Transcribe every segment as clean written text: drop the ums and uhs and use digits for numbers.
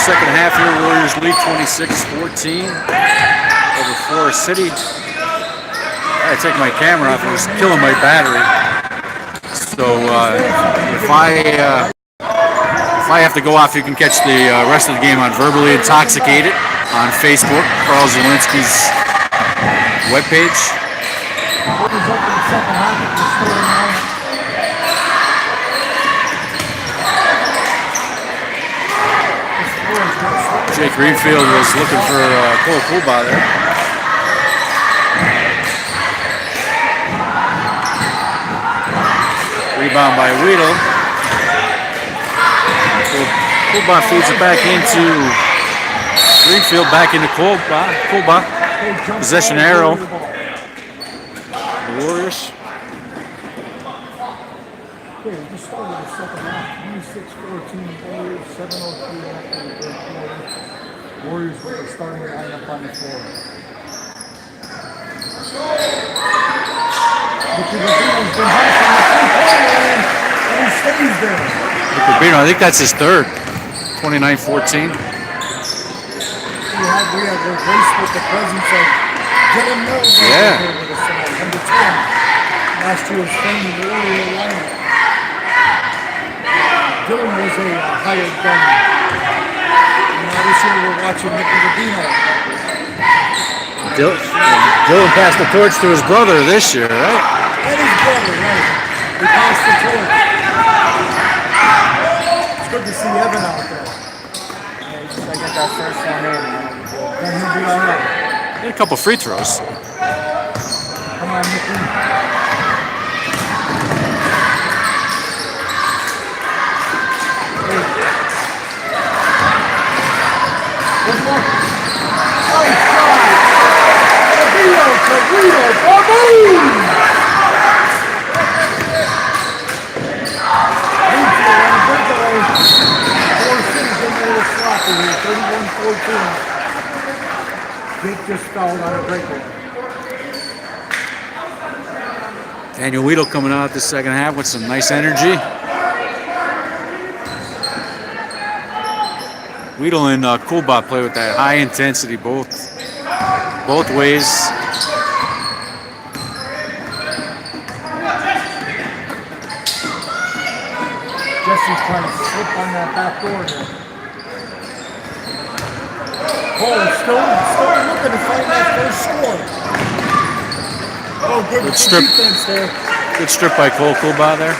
second half here. Warriors lead 26-14 over Forest City. I take my camera off. It was killing my battery. So if I have to go off, you can catch the rest of the game on Verbally Intoxicated on Facebook, Carl Zielinski's webpage. Jake Greenfield was looking for Cole Kulba there. Rebound by Weedle. Kulba feeds it back into Greenfield, back into Kulba. Possession arrow. The Warriors. Okay, we just started the second half. 26-14 Warriors, 7:03 after the third quarter. Warriors with the starting lineup on the floor. Rubino's been hot from the three-point line, and he stays there. Rubino, I think that's his third. 29-14. We have replaced with the presence of Dylan Mills. Yeah. Number 10. Last year's famed Warrior lineup. Dylan was a hired gun. And now this year we're watching Nicky Rubino. Dylan passed the torch to his brother this year, right? And his brother, right. He passed the torch. It's good to see Evan out there. Yeah, just like get that first one in. Then he'll be all right. He had a couple free throws. Come on, Nicky. One more. Nice shot. Torino, boom! Jake just fouled on a breakaway. Daniel Weedle coming out the second half with some nice energy. Weedle and Kulba play with that high intensity both ways. Jesse's trying to slip on that back door there. Cole still looking to find that first score. Oh, good strip. Defense there. Good strip by Cole Kulba there.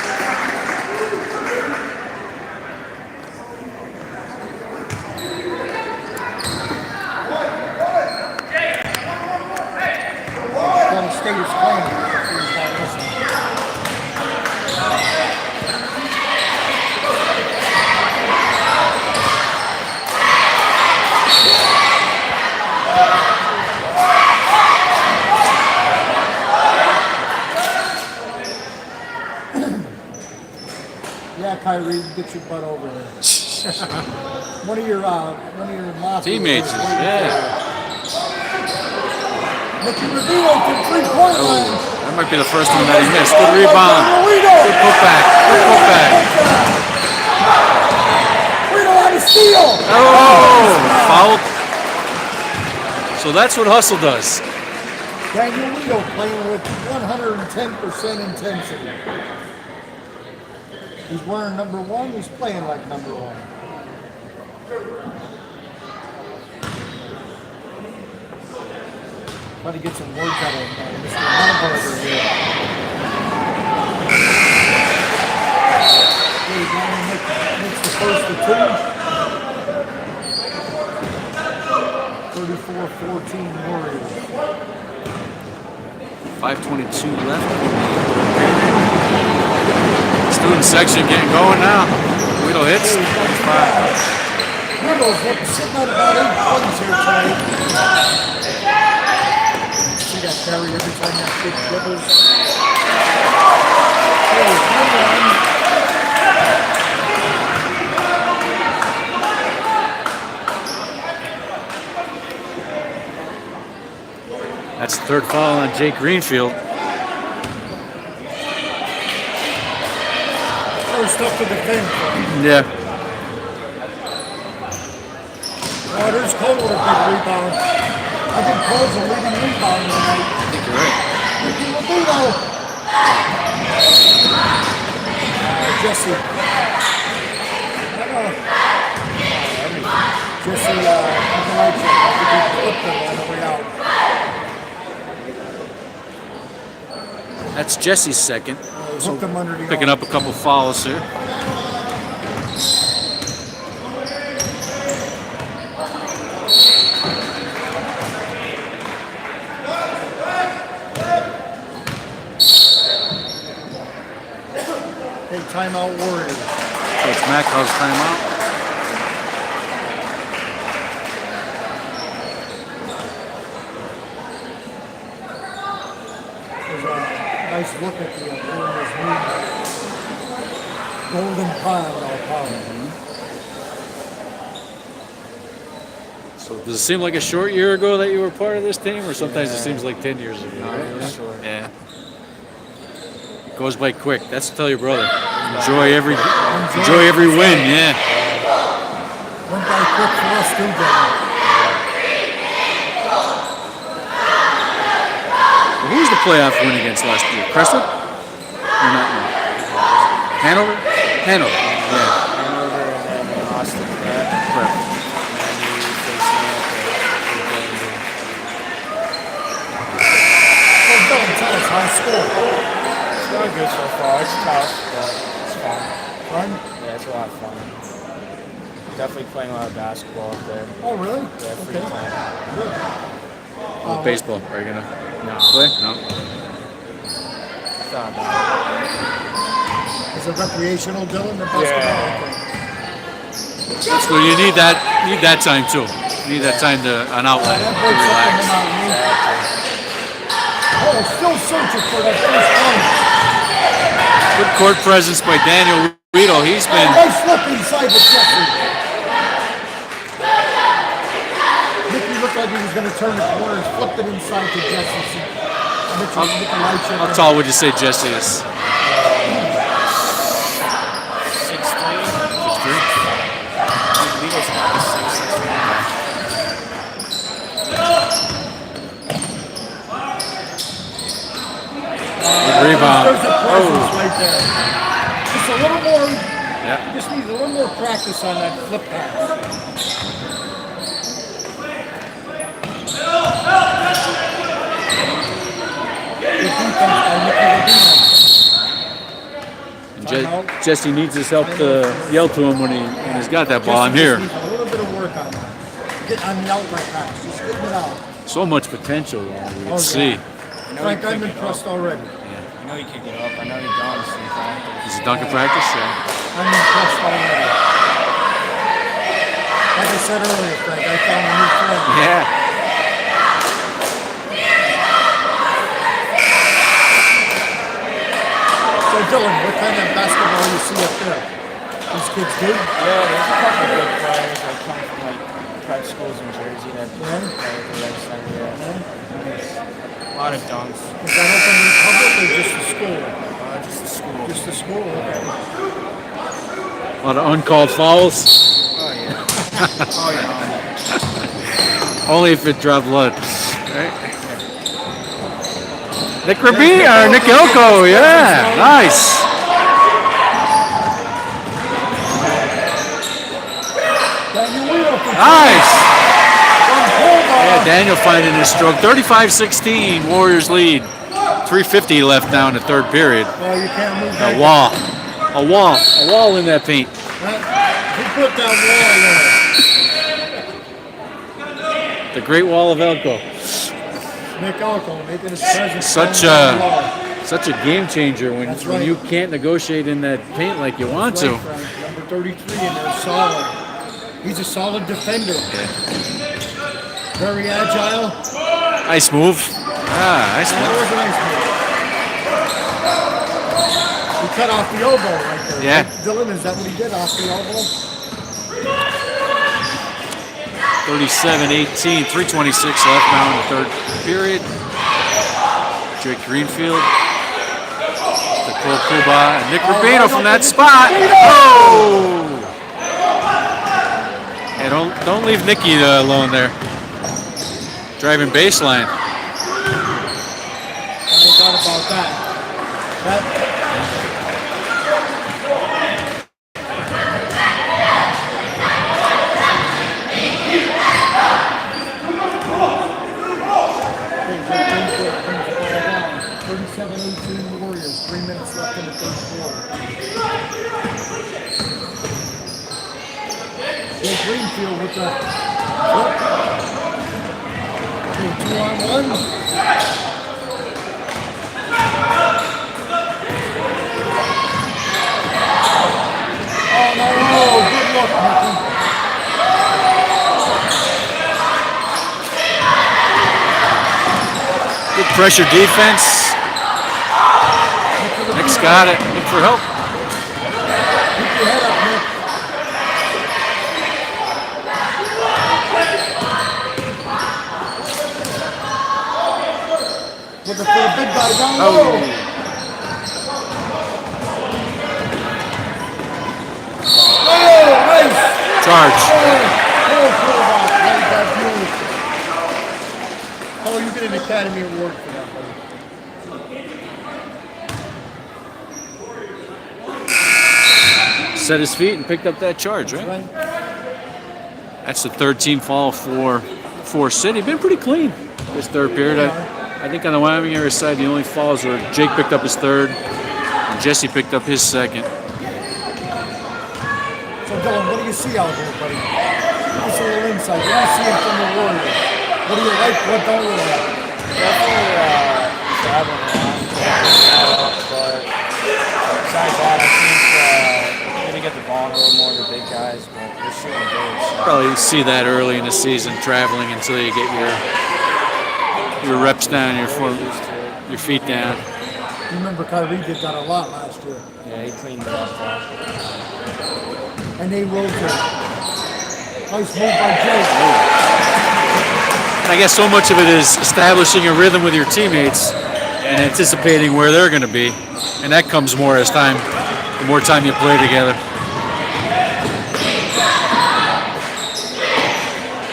Kyrie, get your butt over there. one of your teammates, yeah. Nicky Rubino to three-point line. That might be the first one that he missed. Good rebound. Good putback. Good putback. Rubino on a steal. Oh, fouled. So that's what hustle does. Daniel Weedle playing with 110% intensity. He's wearing number 1. He's playing like number 1. Try to get some words out of Mr. Hamburger here. Makes the first of 2. 34-14 Warriors. 5:22 left. Student section getting going now. Weedle hits. 5. Weedle's sitting at about 8 points here tonight. See that carry every time that kid dribbles. That's the third foul on Jake Greenfield. First up to defend. Yeah. Cole with a big rebound. I think Cole's a leading rebounder tonight. I think you're right. Ricky Lobito. Jesse. Jesse, Nicolaichuk. I think he flipped him on the way out. That's Jesse's second. Hooked him under the Picking arm. up a couple fouls here. Hey, timeout Warriors. Coach Mack calls timeout. There's a nice look at the Warriors' new golden pond, I'll call it. So does it seem like a short year ago that you were part of this team, or sometimes it seems like 10 years ago? No, it was short. Yeah. It goes by quick. That's to tell your brother. Enjoy every win. Yeah. Went by quick for us too, brother. Who was the playoff win against last year? Crestwood? Or not? No. Hanover? Hanover. Yeah. Hanover and then we lost to Prep. Prep. So Dylan, tell us high score. It's going good so far. It's tough, but it's fun. Fun? Yeah, it's a lot of fun. Definitely playing a lot of basketball up there. Oh, really? Yeah, free Okay. time. Good. Baseball. Are you gonna No, play? No. it's not bad. Is it recreational, Dylan? The basketball? Yeah. Okay. That's good. You need that time too. You need that time to an outlet That to breaks up the relax. monotony. Oh, still searching for that first one. Good court presence by Daniel Rito. He's Oh, been nice look inside the Jesse. Nicky looked like he was going to turn the corner and flipped it inside to Jesse. How tall would you say Jesse is? 6'3". 6'3"? Vito's probably 6'3". Good rebound. There's a presence right there. Just a little more. Yeah. Just needs a little more practice on that flip pass. Good defense by Nicky Lobito. Jesse needs his help to yell to him when he's got that ball. I'm here. Just needs a little bit of work on that. Get on the outlet pass. Just getting it out. So much potential we Oh, can see. yeah. Frank, I'm impressed already. I know he can get up. I know he dunks in practice. Is it dunking practice? Yeah. I'm impressed already. Like I said earlier, Frank, I found a new friend. Yeah. So Dylan, what kind of basketball you see up there? These kids good? Yeah, there's a couple of good players that come from like prep schools in Jersey that play at the right side. Yeah. A lot of dunks. Is that Open Republic or just the school? Just the school. Just the school, okay. A lot of uncalled fouls. Oh yeah. Oh yeah. Only if it dropped blood. Right? Nick Rabin or Nick Elko, yeah, nice. Nice. Yeah, Daniel finding his stroke. 35-16, Warriors lead. 3:50 left now in the third period. Well, you can't move A that. wall in that paint. Who put that wall there? The Great Wall of Elko. Nick Elko making his presence. Such known on the wall. such a game changer when That's when right. you can't negotiate in that paint like you want Right, to. Frank. Number 33 and they're solid. He's a solid defender. Very agile. Nice move. Nice That move. was a nice move. He cut off the elbow right there. Yeah. Right, Dylan, is that what he did, off the elbow? 37-18, 3:26 left now in the third period. Jake Greenfield, Nicole Kuba, and Nick Rubino from that spot. Oh! And Yeah, don't leave Nikki alone there. Driving baseline. I thought about that. That 37-18 Warriors, 3 minutes left in the first quarter. Jake Greenfield with the flip. Okay, 2-on-1. Oh, no, good look, Mickey. Good pressure defense. Nick's got it. Look for help. Keep your head up, Nick. Looking for the big guy down low. Oh, nice. Charge. Oh, you get an Academy Award for that, buddy. Set his feet and picked up that charge, right? Right. That's the third team foul for City. Been pretty clean this third period. I think on the Wyoming area side, the only fouls were Jake picked up his third and Jesse picked up his second. So, Dylan, what do you see out here, buddy? Give us a little insight. What do you see from the Warriors? What do you like? What don't you like? Definitely traveling around, but besides that, I think going to get the ball a little more to big guys, but they're shooting good. So. Probably see that early in the season, traveling until you get your reps down, your feet down. You remember Kyrie did that a lot last year. Yeah, he cleaned it up. And they rotate. Nice move by Jake. I guess so much of it is establishing a rhythm with your teammates and anticipating where they're going to be, and that comes more as time, the more time you play together.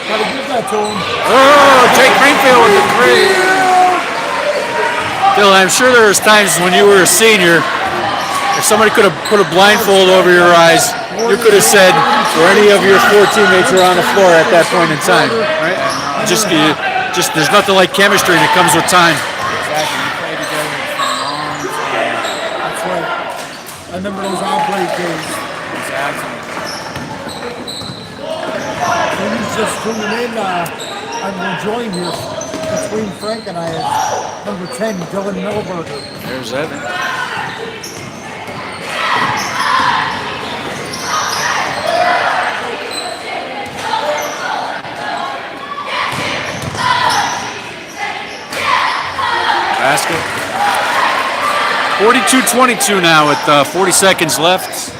Gotta give that to him. Oh, Jake Greenfield with the three. Bill, I'm sure there was times when you were a senior, if somebody could have put a blindfold over your eyes, you could have said, or any of your four teammates were on the floor at that point in time, right? Just there's nothing like chemistry that comes with time. Exactly. You play together for a long time. That's right. I remember those outbreak days. Exactly. When he's just tuning in, I'm enjoying here between Frank and I at number 10, Dylan Millberger. There's Evan. Basket. 42-22 now with 40 seconds left.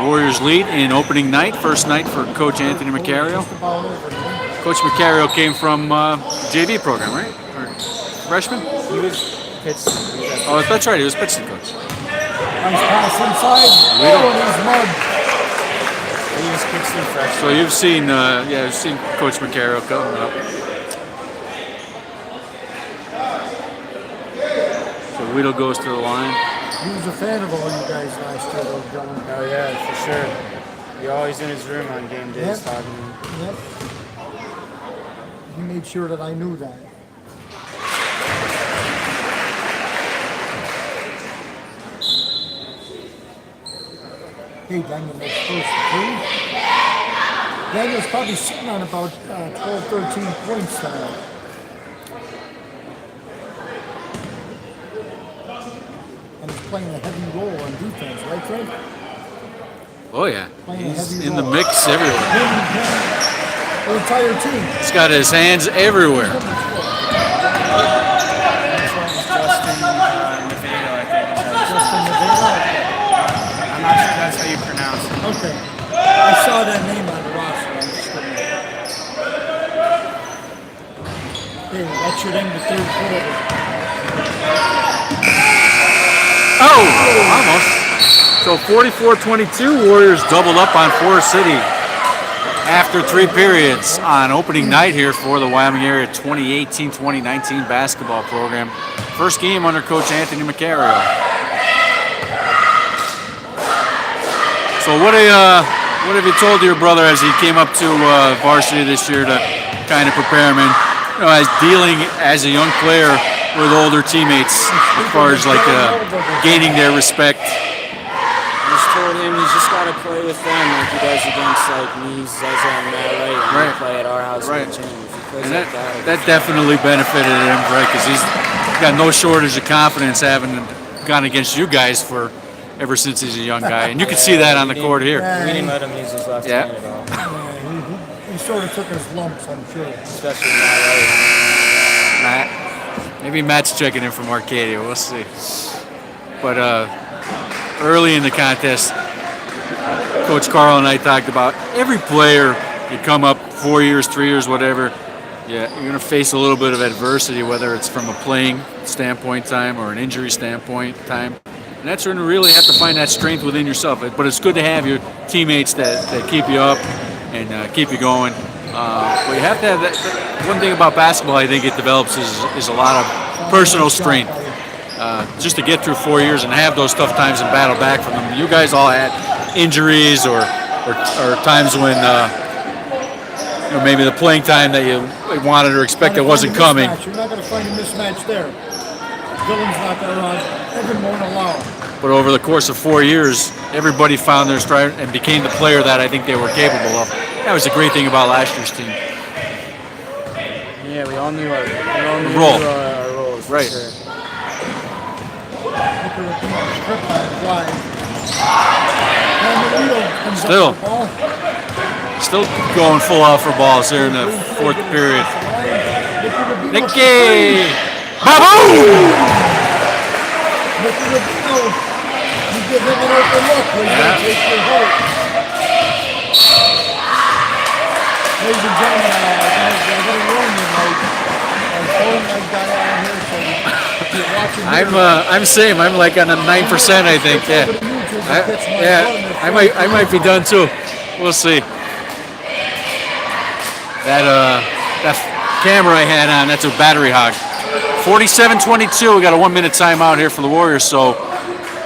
Warriors lead in opening night, first night for Coach Anthony Macario. Coach Macario came from JV program, right? Or freshman? He was Pittston. Oh, that's right. He was Pittston coach. Nice pass inside. Oh, and he's mugged. He was Pittston freshman. So you've seen, you've seen Coach Macario coming up. So Weedle goes to the line. He was a fan of all you guys last year, though, Dylan. Oh yeah, for sure. He always in his room on game days Yep. talking to me. Yep. He made sure that I knew that. Hey, Daniel makes first three. Daniel's probably sitting on about 12, 13 points now. And he's playing a heavy role on defense, right, Frank? Oh yeah, Playing a he's heavy in the role. mix everywhere. Him, the entire team. He's got his hands everywhere. Justin Nevada, I think. Justin Nevada. I'm not sure that's how you pronounce it. Okay. I saw that name on the roster. I just couldn't- Hey, that should end the third quarter. Oh, almost. So 44-22, Warriors doubled up on Forest City after 3 periods on opening night here for the Wyoming area 2018-2019 basketball program. First game under Coach Anthony Macario. So what have you told your brother as he came up to varsity this year to kind of prepare him in, as dealing as a young player with older teammates as far as like gaining their respect? I just told him he's just got to play with them like he does against like me, Zaza, and Matt Wright. And Right. play at our house Right. in the gym. If he plays And like that definitely benefited him, right? Because he's got no shortage of confidence having gone against you guys for ever since he's a young guy, and you can see that on the court here. We didn't let him use his left Yeah. hand at all, Yeah, he sort of took his lumps, I'm sure. especially Matt Wright. Matt, maybe Matt's checking in from Arcadia. We'll see. But early in the contest, Coach Carl and I talked about every player. You come up 4 years, 3 years, whatever. Yeah, you're going to face a little bit of adversity, whether it's from a playing standpoint time or an injury standpoint time. And that's when you really have to find that strength within yourself. But it's good to have your teammates that keep you up and keep you going. But you have to have that. One thing about basketball I think it develops is a lot of personal strength. Just to get through 4 years and have those tough times and battle back from them. You guys all had injuries or times when maybe the playing time that you wanted or expected wasn't coming. You're not going to find a mismatch there. Dylan's not going to run. Evan won't allow it. But over the course of 4 years, everybody found their stride and became the player that I think they were capable of. That was the great thing about last year's team. Yeah, we all knew our Role. roles. Right. For sure. Strip back drive. And the comes Still. up with the ball. Still going full out for balls here in the 4th period. Nicky Nicky! Baboom! Rubino, you give him an open look when you take your vote. Ladies and gentlemen, I'm going to warn you, my phone I got out here, so if you're watching I'm same. I'm like on a 9%, I think. Yeah. I might be done too. We'll see. That camera I had on, that's a battery hog. 47-22. We got a 1 minute timeout here for the Warriors. So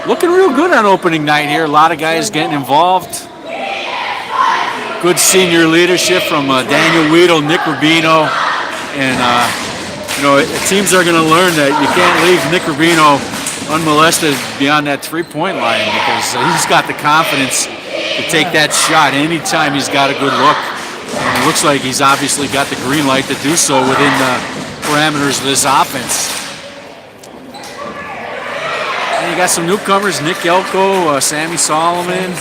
looking real good on opening night here. A lot of guys getting involved. Good senior leadership from Daniel Weedle, Nick Rubino, and teams are going to learn that you can't leave Nick Rubino unmolested beyond that 3-point line because he's got the confidence to take that shot anytime he's got a good look. And it looks like he's obviously got the green light to do so within the parameters of this offense. And you got some newcomers, Nick Elko, Sammy Solomon.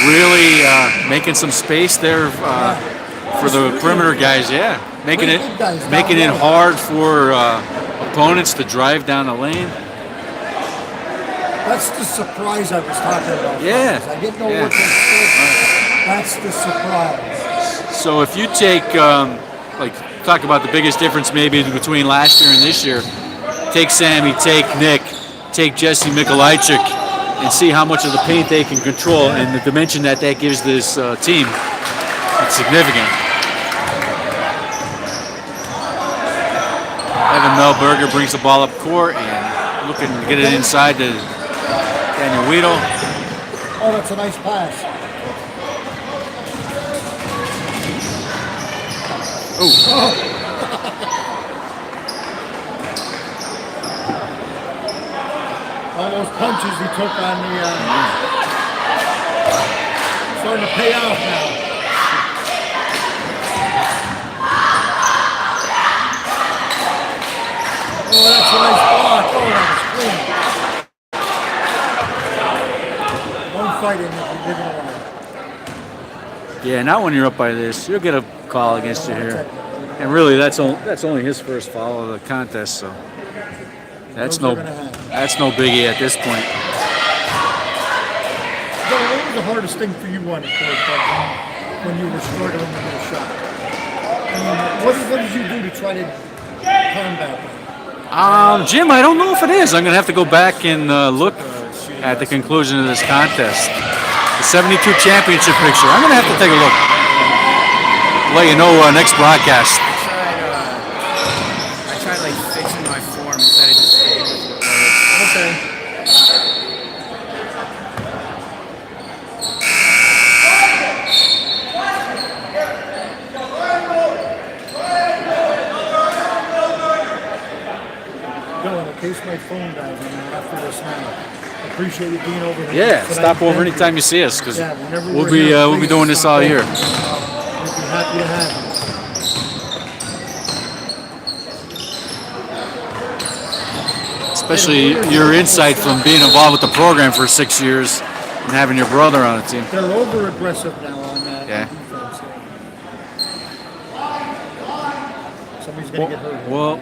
Really making some space there for the perimeter guys, yeah. Making it hard for opponents to drive down the lane. That's the surprise I was talking about. Yeah. I didn't know what to expect. That's the surprise. So if you take, talk about the biggest difference maybe between last year and this year, take Sammy, take Nick, take Jesse Mikolajczyk, and see how much of the paint they can control and the dimension that gives this team. It's significant. Evan Melberger brings the ball up court and looking to get it inside to Daniel Weedle. Oh, that's a nice pass. All those punches he took on the starting to pay off now. Oh, that's a nice block. Oh, that was clean. Don't fight him if you give it away. Yeah, now when you're up by this, you'll get a call against you here. And really, that's only his first foul of the contest, so that's no biggie at this point. What was the hardest thing for you on the court when you were struggling to get a shot? What did you do to try to combat that? Jim, I don't know if it is. I'm going to have to go back and look at the conclusion of this contest. The 72 championship picture. I'm going to have to take a look. Let you know next broadcast. I tried like fixing my form instead of just staying with what was. Okay. Dylan, in case my phone dies, I'm after this now. Appreciate you being over here. Yeah, tonight. stop over Thank you. anytime you see us, because Yeah, whenever we'll we're be here, we'll be please doing this stop all over. year. We'd be happy to have you. Especially your insight from being involved with the program for 6 years and having your brother on the team. They're over aggressive now on that Yeah. defense. Somebody's gonna get hurt. Well,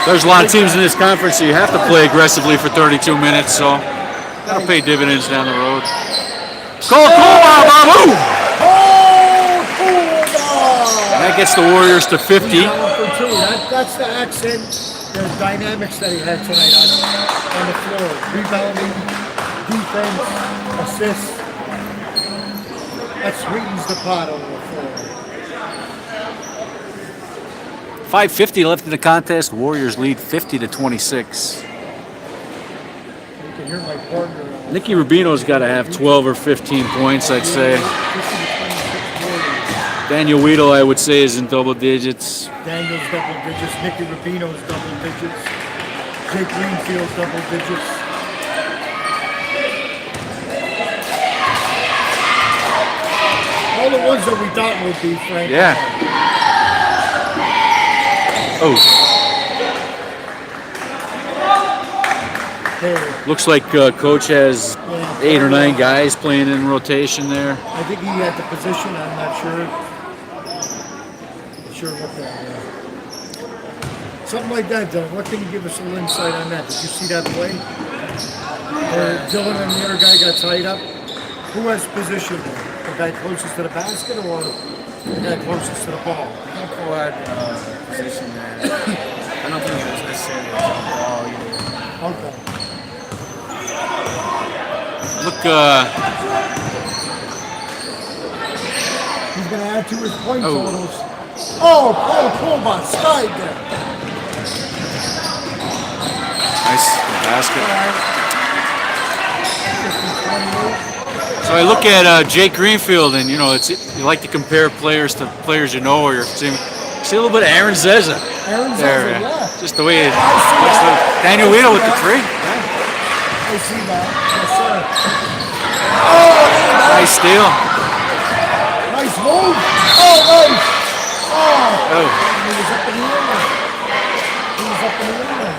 there's a lot of teams in this conference, so you have to play aggressively for 32 minutes, so that'll pay dividends down the road. Go, Babu! And that gets the Warriors to 50. That's the accent, the dynamics that he had tonight on the floor. Rebounding, defense, assists. That sweetens the pot on the floor. 5:50 left in the contest. Warriors lead 50-26. You can hear my partner. Nicky Rubino's got to have 12 or 15 points, I'd say. 50 to 26 Warriors. Daniel Weedle, I would say, is in double digits. Daniel's double digits, Nicky Rubino's double digits, Jake Greenfield's double digits. All the ones that we thought would be, Frank. Yeah. Oh, Hey, looks like Coach has 8 or 9 guys playing in rotation there. I think he had the position, I'm not sure. Sure what that Something like that, Dylan. What can you give us a little insight on that? Did you see that play? Where Dylan and the other guy got tied up? Who has position there? The guy closest to the basket or the guy closest to the ball? I think Cole had position there. I don't think it was necessarily a jump ball either. Okay. Look, He's going to add to his point Oh. totals. Oh, Paul Colbot, skied there. nice basket. 50-28. So I look at Jake Greenfield, and you know, you like to compare players to players you know or your team. See a little bit of Aaron Zeza Aaron there, Zeza, yeah. just the way it looks. Daniel Weedle with the 3. I see that. Yes, sir. Nice steal. Nice move. Oh, nice. Oh. Oh, He was up in the air. He was up in the air.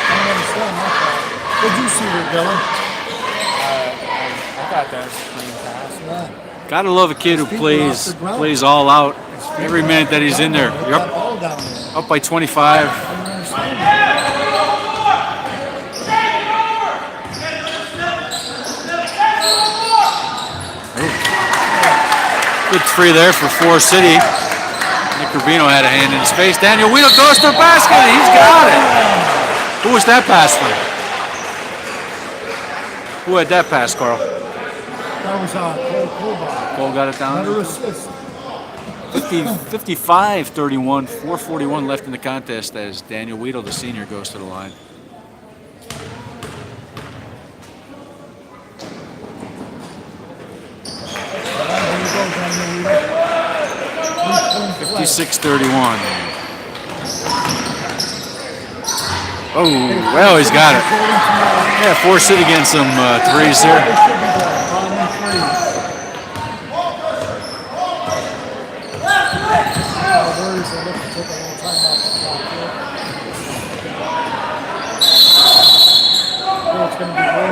I don't understand that part. What did you see there, Dylan? I thought that was a clean pass. Yeah. gotta love a kid who plays all out every minute that he's in there. Get You're that ball down there. up by 25. I don't understand that. Good 3 there for Forest City. Nick Rubino had a hand in his face. Daniel Weedle goes to the basket. He's got it. Who was that pass from? Who had that pass, Carl? That was Cole Colbot. Cole got it down. Another assist. 55-31, 4:41 left in the contest as Daniel Weedle, the senior, goes to the line. There you go, Daniel Weedle. 56-31. Oh, well, he's got it. Yeah, Forest City getting some threes here.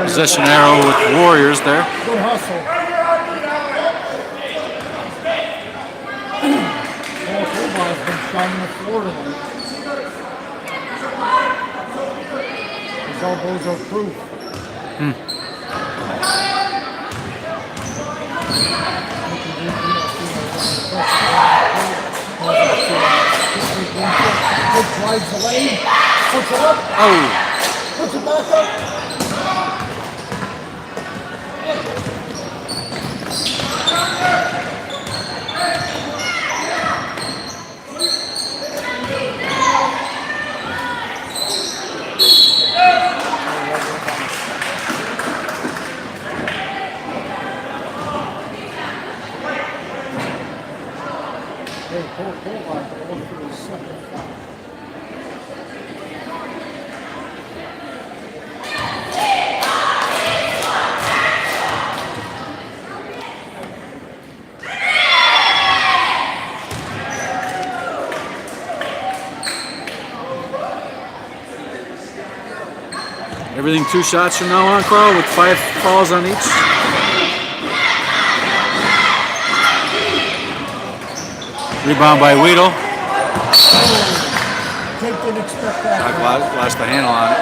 Possession arrow with the Warriors there. Good hustle. Paul Colbot's been strong in the floor tonight. His elbows are proof. drives the lane, puts it up, Oh, puts it back up. Hey, pull on, but look for the second foul. everything 2 shots from now on, Carl, with 5 fouls on each. Rebound by Weedle. Jake didn't expect that. I lost the handle on it.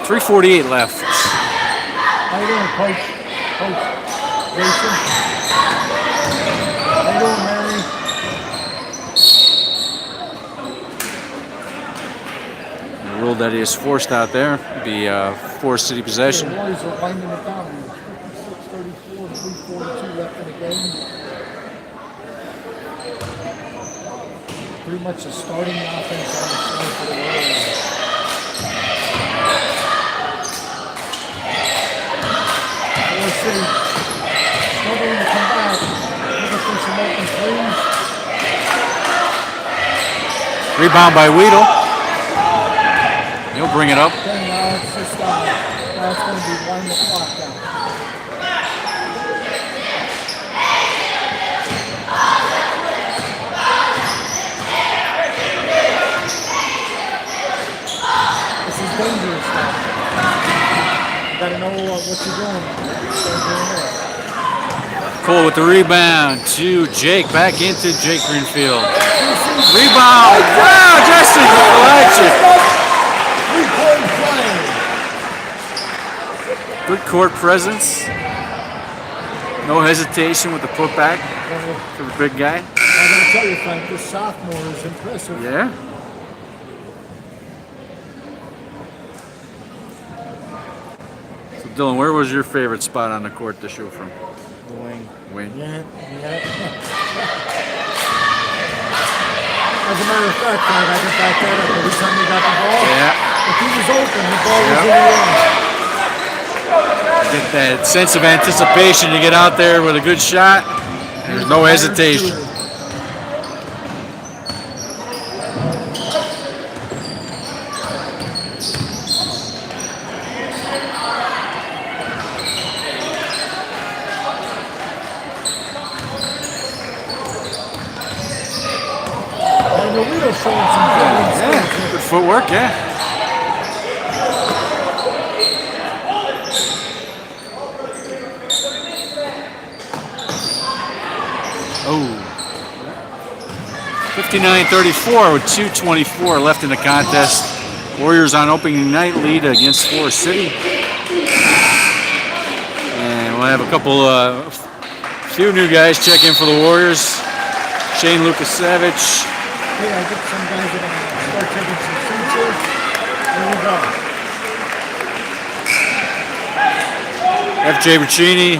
3:48 left. How you doing, Coach? Coach Jason? How you doing, Mary? The rule that is forced out there would be Forest City possession. The Warriors are winding it down. 56-34, 3:42 left in the game. Pretty much the starting offense on the side for the Warriors. Forest City struggling to come back. Looking for some open threes. Rebound by Weedle. He'll bring it up. Okay, now it's just now it's going to be winding the clock down. This is dangerous now. You got to know what you're doing. Cole with the rebound to Jake. Back into Jake Greenfield. Rebound. Wow, Justin Kalajic. Good court presence. No hesitation with the putback for the big guy. I'm going to tell you, Frank, this sophomore is impressive. Yeah. So Dylan, where was your favorite spot on the court to shoot from? The wing. Wing. Yeah. As a matter of fact, Frank, I can back that up. Every time he got the ball, Yeah. if he was open, the ball was in the air. Get that sense of anticipation. You get out there with a good shot. And there's no hesitation. And the wheel showing some good Good footwork, yeah. Oh. 59-34 with 2:24 left in the contest. Warriors on opening night lead against Forest City. And we'll have a couple, few new guys check in for the Warriors. Shane Lukasevich. Hey, I think some guys are going to start taking some seats here. Here we go. F.J. Buccini.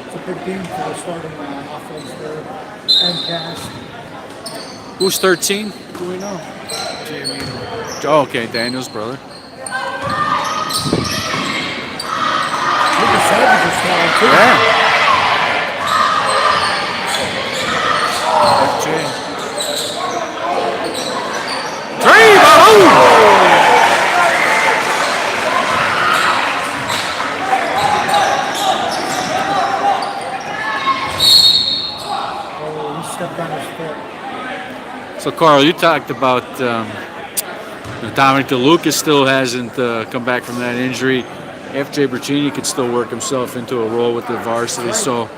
It's a big game for the starting offense there. And cast. Who's 13? Do we know? Oh, okay, Daniel's brother. Lucas Savage is small too. Yeah. FJ. Three! Oh! Oh, he stepped on his foot. So, Carl, you talked about Dominic DeLucas still hasn't come back from that injury. F.J. Buccini could still work himself into a role with the varsity. So,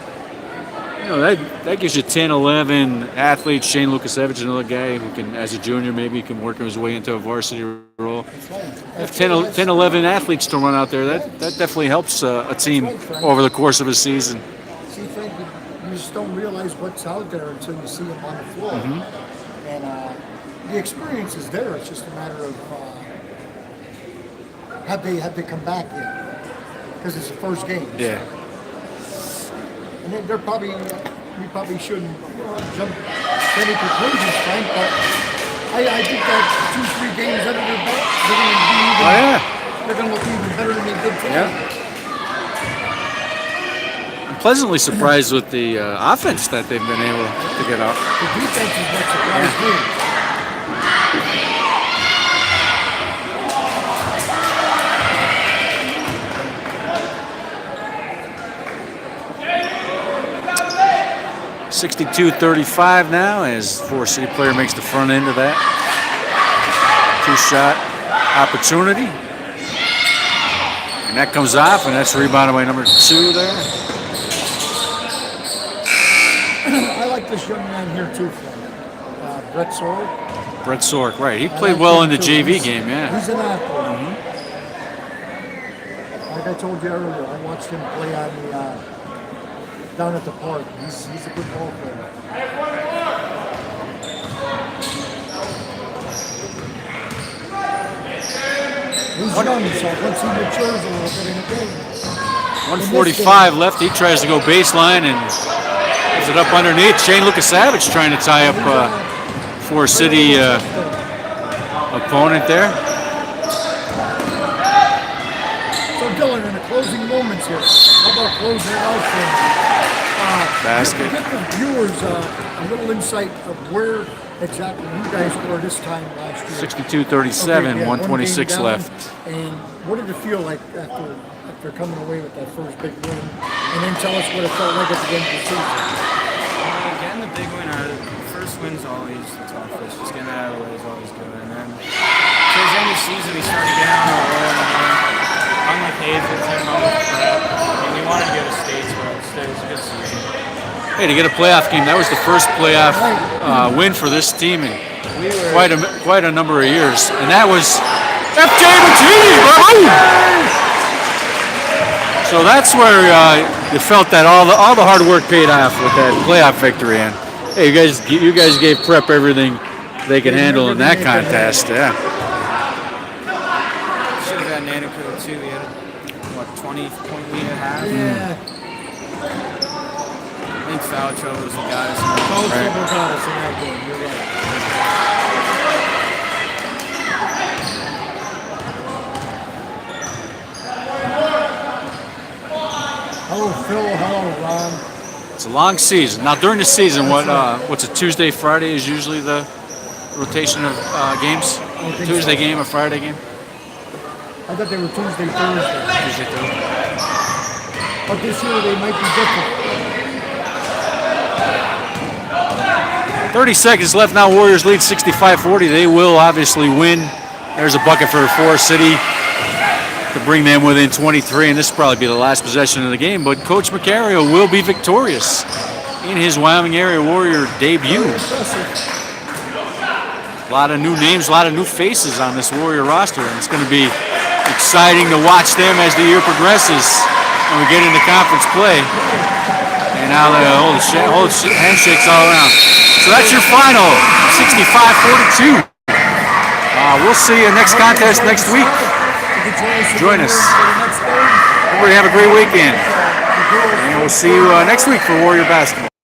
you know, that gives you 10, 11 athletes. Shane Lukasevich, another guy who can, as a junior, maybe he can work his way into a varsity role. If 10, 11 athletes to run out there, that definitely helps a team over the course of a season. See, Frank, you just don't realize what's out there until you see him on the floor. And the experience is there. It's just a matter of have they come back yet? Because it's the first game. Yeah. And then they're probably we probably shouldn't jump to any conclusions, Frank. But I think that 2-3 games under their belt, they're going to be even. Oh yeah. They're going to look even better than they did today. Yeah. I'm pleasantly surprised with the offense that they've been able to get out. The defense is what surprised me. 62-35 now as Forest City player makes the front end of that. 2-shot opportunity. And that comes off, and that's rebounded by number 2 there. I like this young man here too, Frank. Brett Sorg. Brett Sorg, right. He played well in the JV game, yeah. He's an athlete. Like I told you earlier, I watched him play on the down at the park. He's a good ball player. He's young, so once he matures a little bit in the game. 1:45 left. He tries to go baseline and gives it up underneath. Shane Lucas-Savage trying to tie up Forest City opponent there. So Dylan, in the closing moments here, how about closing it out for Basket. Give the viewers a little insight of where exactly you guys were this time last year. 62-37, 126 left. And what did it feel like after coming away with that first big win? And then tell us what it felt like at the end of the season. Getting the big win out of the first win's always the toughest. Just getting that out of the way is always good. And then towards the end of the season, we started getting on a roll. I'm with Hazleton, I'm with Prep. And we wanted to go to states, but it was a good season. Hey, to get a playoff game, that was the first playoff win for this team in quite a number of years. And that was FJ Martini, bro! So that's where you felt that all the hard work paid off with that playoff victory. And hey, you guys gave Prep everything they could handle in that contest. Yeah. Should have got Nanaco too. We had a 20-point lead at half. Yeah. I think foul trouble was what got us. Foul trouble got us in that game. You're right. Hello, Phil. Hello, Ron. It's a long season. Now during the season, what's a Tuesday, Friday is usually the rotation of games? Tuesday game or Friday game? I thought they were Tuesday, Thursday. Tuesday, Thursday. But this year they might be different. 30 seconds left now. Warriors lead 65-40. They will obviously win. There's a bucket for Forest City to bring them within 23, and this will probably be the last possession of the game. But Coach Macario will be victorious in his Wyoming area Warrior debut. A lot of new names, a lot of new faces on this Warrior roster, and it's going to be exciting to watch them as the year progresses and we get into conference play. And now they hold handshakes all around. So that's your final, 65-42. We'll see you next contest next week. Join us. Everybody have a great weekend. And we'll see you next week for Warrior basketball.